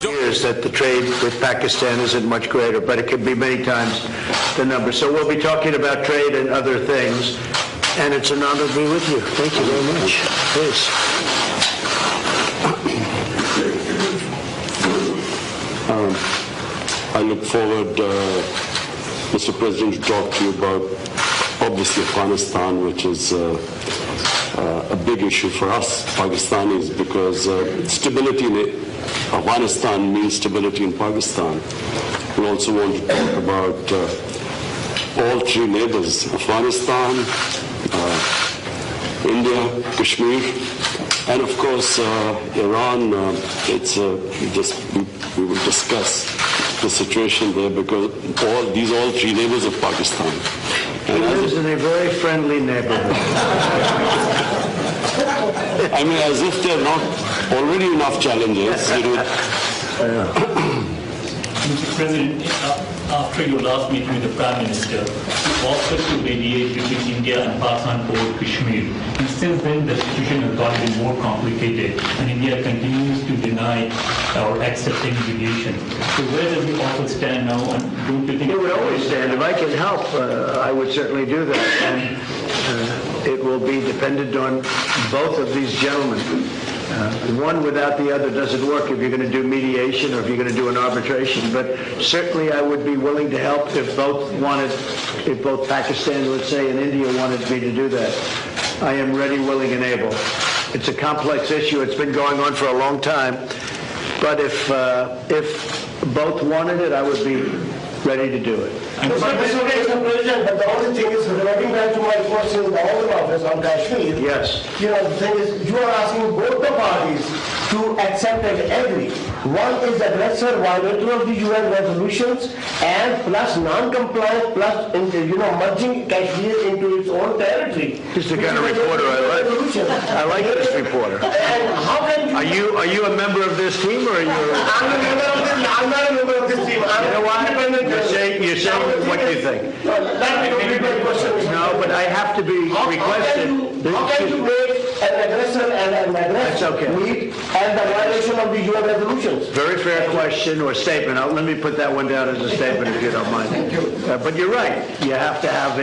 Years that the trade with Pakistan isn't much greater, but it could be many times the number. So we'll be talking about trade and other things, and it's an honor to be with you. Thank you very much. Please. I look forward, Mr. President, to talk to you about obviously Afghanistan, which is a big issue for us Pakistanis, because stability in Afghanistan means stability in Pakistan. We also want to talk about all three neighbors, Afghanistan, India, Kashmir, and of course Iran. We will discuss the situation there, because all three neighbors of Pakistan. He lives in a very friendly neighborhood. I mean, as if there are not already enough challenges. Mr. President, after your last meeting with the Prime Minister, you offered to mediate between India and Pakistan over Kashmir. And since then, the situation has gotten more complicated, and India continues to deny or accepting mediation. So where does the offer stand now, and don't you think... It would always stand. If I can help, I would certainly do that. And it will be dependent on both of these gentlemen. One without the other doesn't work if you're going to do mediation or if you're going to do an arbitration. But certainly I would be willing to help if both Pakistan, let's say, and India wanted me to do that. I am ready, willing, and able. It's a complex issue. It's been going on for a long time. But if both wanted it, I would be ready to do it. Mr. President, but the only thing is, relating back to my question in the Home Office on Kashmir, yes. The thing is, you are asking both the parties to accept and agree. One is aggressor, violator of the UN resolutions, and plus non-compliance, plus merging Kashmir into its own territory. This is the kind of reporter I like. I like this reporter. And how can you... Are you a member of this team, or are you? I'm not a member of this team. I'm you know what? independent. You're saying what you think. No, but I have to be requested. How can you make an aggressor and an aggressor meet and the violation of the UN resolutions? Very fair question or statement. Let me put that one down as a statement if you don't mind. Thank you. But you're right. You have to have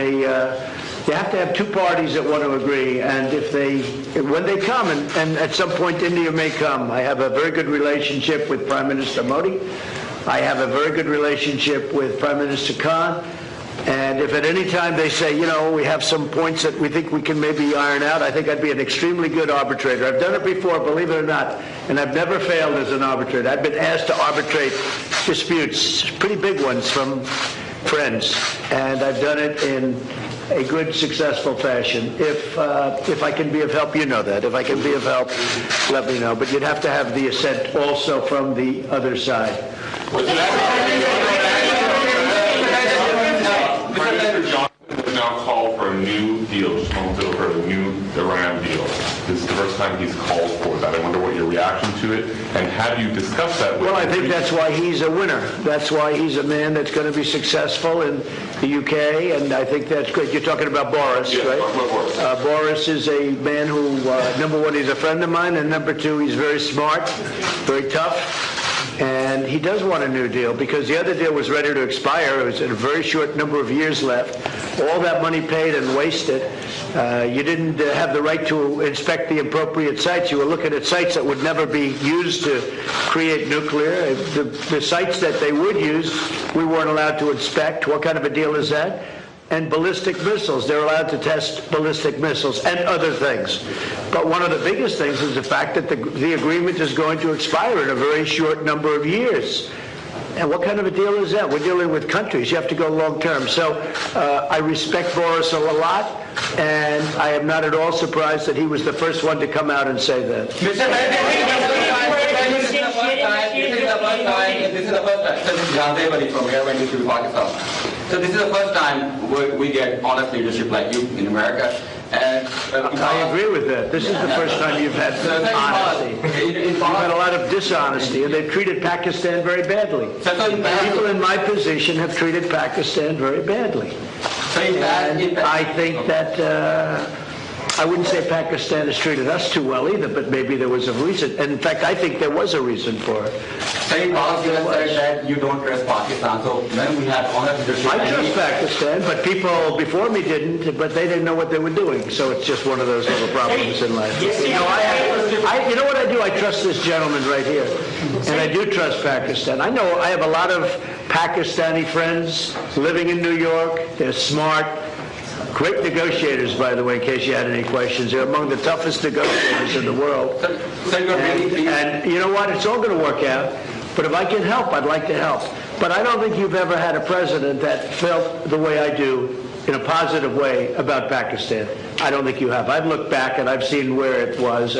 two parties that want to agree, and when they come, and at some point India may come. I have a very good relationship with Prime Minister Modi. I have a very good relationship with Prime Minister Khan. And if at any time they say, we have some points that we think we can maybe iron out, I think I'd be an extremely good arbitrator. I've done it before, believe it or not, and I've never failed as an arbitrator. I've been asked to arbitrate disputes, pretty big ones from friends, and I've done it in a good, successful fashion. If I can be of help, you know that. If I can be of help, let me know. But you'd have to have the assent also from the other side. Now call for a new deal, just for a new Iran deal. This is the first time he's called for that. I wonder what your reaction to it, and have you discussed that with him? Well, I think that's why he's a winner. That's why he's a man that's going to be successful in the UK, and I think that's great. You're talking about Boris, yes, right? Talk about Boris. Boris is a man who, number one, he's a friend of mine, and number two, he's very smart, very tough. And he does want a new deal because the other deal was ready to expire. It was a very short number of years left. All that money paid and wasted. You didn't have the right to inspect the appropriate sites. You were looking at sites that would never be used to create nuclear. The sites that they would use, we weren't allowed to inspect. What kind of a deal is that? And ballistic missiles. They're allowed to test ballistic missiles and other things. But one of the biggest things is the fact that the agreement is going to expire in a very short number of years. And what kind of a deal is that? We're dealing with countries. You have to go long term. So I respect Boris a lot, and I am not at all surprised that he was the first one to come out and say that. This is the first time. From here went to Pakistan. So this is the first time we get honest leadership like you in America. And I agree with that. This is the first time you've had honesty. You've had a lot of dishonesty, and they've treated Pakistan very badly. People in my position have treated Pakistan very badly. And I think that I wouldn't say Pakistan has treated us too well either, but maybe there was a reason. And in fact, I think there was a reason for it. Saeed said that you don't trust Pakistan, so when we have honest leadership... I trust Pakistan, but people before me didn't, but they didn't know what they were doing. So it's just one of those little problems in life. You know what I do? I trust this gentleman right here. And I do trust Pakistan. I know I have a lot of Pakistani friends living in New York. They're smart. Great negotiators, by the way, in case you had any questions. They're among the toughest negotiators in the world. And you know what? It's all going to work out. But if I can help, I'd like to help. But I don't think you've ever had a president that felt the way I do in a positive way about Pakistan. I don't think you have. I've looked back and I've seen where it was.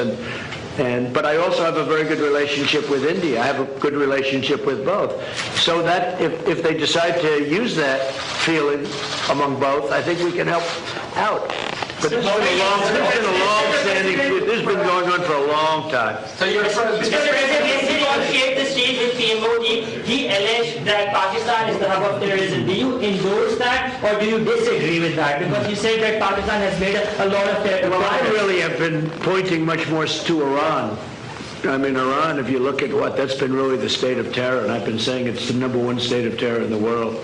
But I also have a very good relationship with India. I have a good relationship with both. So that if they decide to use that feeling among both, I think we can help out. But this has been going on for a long time. So Mr. President, yesterday on Shared the Stage with PMOD, he alleged that Pakistan is the hub of terrorism. Do you endorse that or do you disagree with that? Because you said that Pakistan has made a lot of terror. Well, I really have been pointing much more to Iran. I mean, Iran, if you look at that's been really the state of terror, and I've been saying it's the #1 state of terror in the world.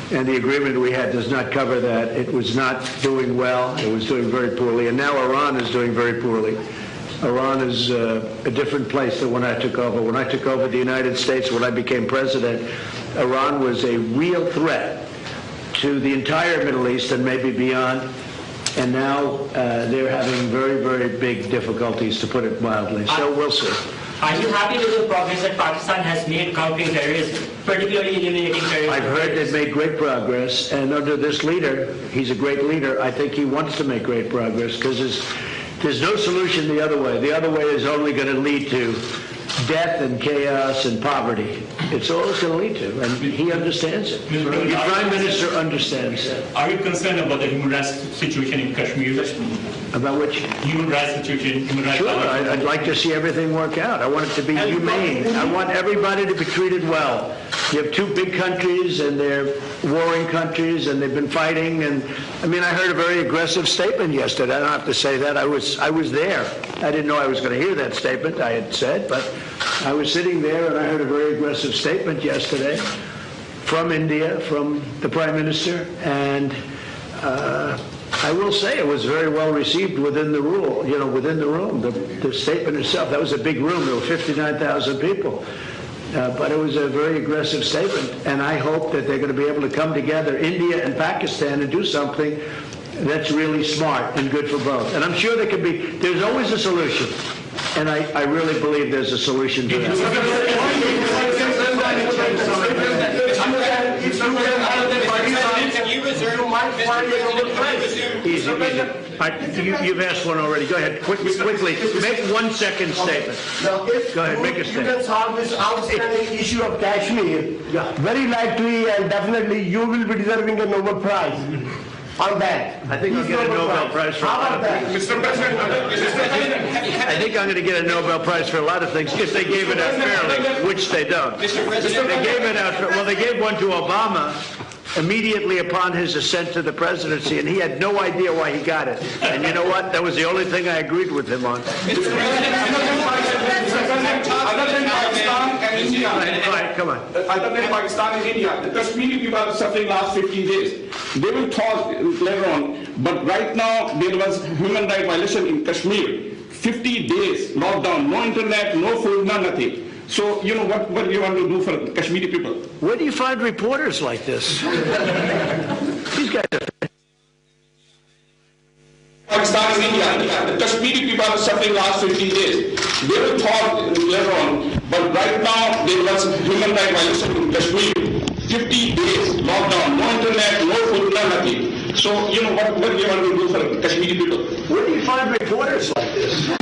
And the agreement we had does not cover that. It was not doing well. It was doing very poorly. And now Iran is doing very poorly. Iran is a different place than when I took over. When I took over the United States, when I became president, Iran was a real threat to the entire Middle East and maybe beyond. And now they're having very, very big difficulties, to put it mildly. So we'll see. Are you happy with the progress that Pakistan has made countering terrorism, particularly eliminating terrorism? I've heard they've made great progress, and under this leader, he's a great leader. I think he wants to make great progress because there's no solution the other way. The other way is only going to lead to death and chaos and poverty. It's all it's going to lead to, and he understands it. The Prime Minister understands it. Are you concerned about the human rights situation in Kashmir? About which? Human rights situation, human rights. Sure, I'd like to see everything work out. I want it to be humane. I want everybody to be treated well. You have two big countries, and they're warring countries, and they've been fighting. And I mean, I heard a very aggressive statement yesterday. I don't have to say that. I was there. I didn't know I was going to hear that statement. I had said, but I was sitting there, and I heard a very aggressive statement yesterday from India, from the Prime Minister, and I will say it was very well received within the within the room. The statement itself, that was a big room. There were 59,000 people. But it was a very aggressive statement, and I hope that they're going to be able to come together, India and Pakistan, and do something that's really smart and good for both. And I'm sure there's always a solution, and I really believe there's a solution to that. Easy. You've asked one already. Go ahead, quickly. Make 1 second statement. Now, if Go ahead, make a you can statement. solve this outstanding issue of Kashmir, very likely and definitely you will be deserving a Nobel Prize on that. I think I'll get a Nobel Prize for a lot of things. Mr. President, I think I'm going to get a Nobel Prize for a lot of things if they gave it out fairly, which they don't. They gave it out. Well, they gave one to Obama immediately upon his ascent to the presidency, and he had no idea why he got it. And you know what? That was the only thing I agreed with him on. Other than Pakistan and India, Right, come on. other than Pakistan and India, the Kashmiri people are suffering last 15 days. They will talk later on, but right now there was human rights violation in Kashmir. 50 days lockdown, no internet, no food, no nothing. So, you know, what do you want to do for Kashmiri people? Where do you find reporters like this? These guys are... Pakistan and India, the Kashmiri people are suffering last 15 days. They will talk later on, but right now there was human rights violation in Kashmir. 50 days lockdown, no internet, no food, no nothing. So, you know, what do you want to do for Kashmiri people? Where do you find reporters like this?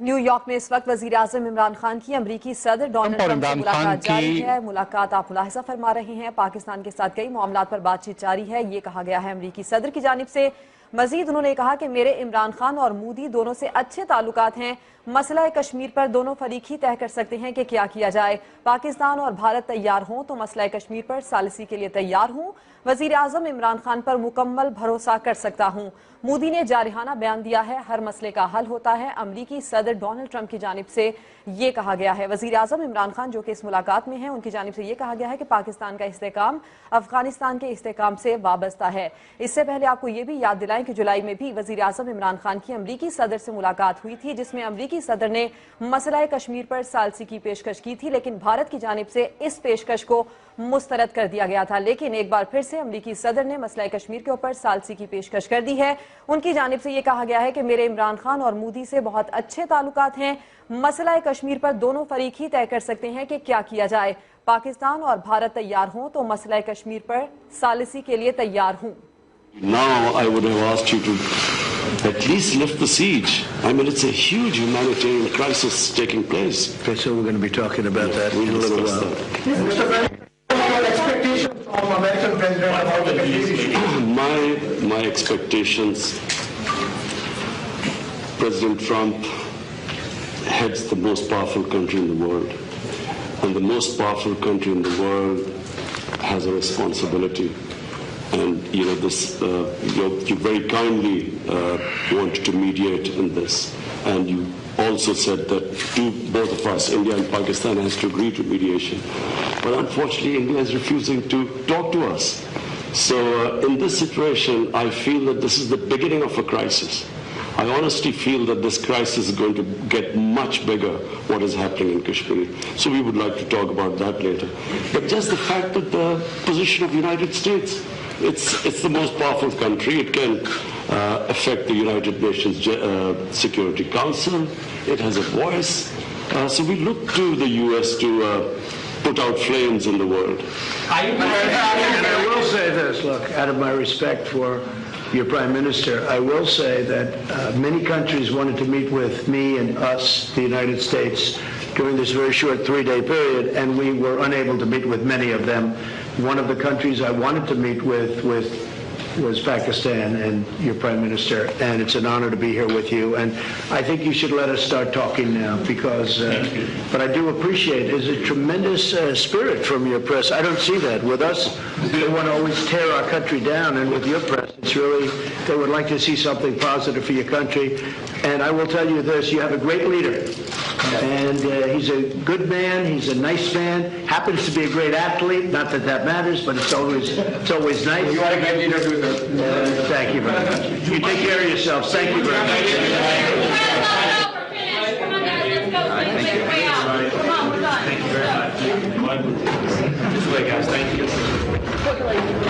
New York में इस वक्त वजीर आज़म इमरान खान की अमरीकी सदर Donald Trump से मुलाकात जारी है। मुलाकात आप मुलाहिजा फरमा रहे हैं। पाकिस्तान के साथ कई मामलात पर बातचीत जारी है। ये कहा गया है अमरीकी सदर की जानिब से मजीद उन्होंने कहा कि मेरे इमरान खान और मोदी दोनों से अच्छे ताल्लुकात हैं। मसला कश्मीर पर दोनों फरीक ही तय कर सकते हैं कि क्या किया जाए। पाकिस्तान और भारत तैयार हों तो मसला कश्मीर पर सालिसी के लिए तैयार हूं। वजीर आजम इमरान खान पर मुकम्मल भरोसा कर सकता हूं। मोदी ने जारहाना बयान दिया है, हर मसले का हल होता है। अमरीकी सदर डोनाल्ड ट्रंप की जानिब से ये कहा गया है। वजीर आजम इमरान खान जो कि इस मुलाकात में हैं, उनकी जानिब से ये कहा गया है कि पाकिस्तान का इस्तेहकाम अफगानिस्तान के इस्तेहकाम से वाबस्ता है। इससे पहले आपको ये भी याद दिलाएं कि जुलाई में भी वजीर आजम इमरान खान की अमरीकी सदर से मुलाकात हुई थी, जिसमें अमरीकी सदर ने मसला कश्मीर पर सालसी की पेशकश की थी, लेकिन भारत की जानिब से इस पेशकश को मुस्तरद कर दिया गया था। लेकिन एक बार फिर से अमरीकी सदर ने मसला कश्मीर के ऊपर सालसी की पेशकश कर दी है। उनकी जानिब से ये कहा गया है कि मेरे इमरान खान और मोदी से बहुत अच्छे ताल्लुकात हैं। मसला कश्मीर पर दोनों फरीक ही तय कर सकते हैं कि क्या किया जाए। पाकिस्तान और भारत तैयार हों तो मसला कश्मीर पर सालिसी के लिए तैयार हूं। Now I would have asked you to at least lift the siege. I mean, it's a huge humanitarian crisis taking place. Okay, so we're going to be talking about that in a We'll little discuss while. that. Mr. President, what are your expectations from American President about the Kashmir issue? My expectations, President Trump heads the most powerful country in the world. And the most powerful country in the world has a responsibility. And, you know, you very kindly wanted to mediate in this. And you also said that both of us, India and Pakistan, has to agree to mediation. But unfortunately, India is refusing to talk to us. So in this situation, I feel that this is the beginning of a crisis. I honestly feel that this crisis is going to get much bigger, what is happening in Kashmir. So we would like to talk about that later. But just the fact that the position of the United States, it's the most powerful country. It can affect the United Nations Security Council. It has a voice. So we look to the U.S. to put out flames in the world. And I will say this, look, out of my respect for your Prime Minister, I will say that many countries wanted to meet with me and us, the United States, during this very short 3-day period, and we were unable to meet with many of them. One of the countries I wanted to meet with was Pakistan and your Prime Minister, and it's an honor to be here with you. And I think you should let us start talking now, because, but I do appreciate, there's a tremendous spirit from your press. I don't see that. With us, they want to always tear our country down, and with your press, it's really, they would like to see something positive for your country. And I will tell you this, you have a great leader. And he's a good man, he's a nice man, happens to be a great athlete, not that that matters, but it's always nice. You are a great leader too, sir. Thank you very much. You take care of yourselves. Thank you very much. This way, guys. Thank you.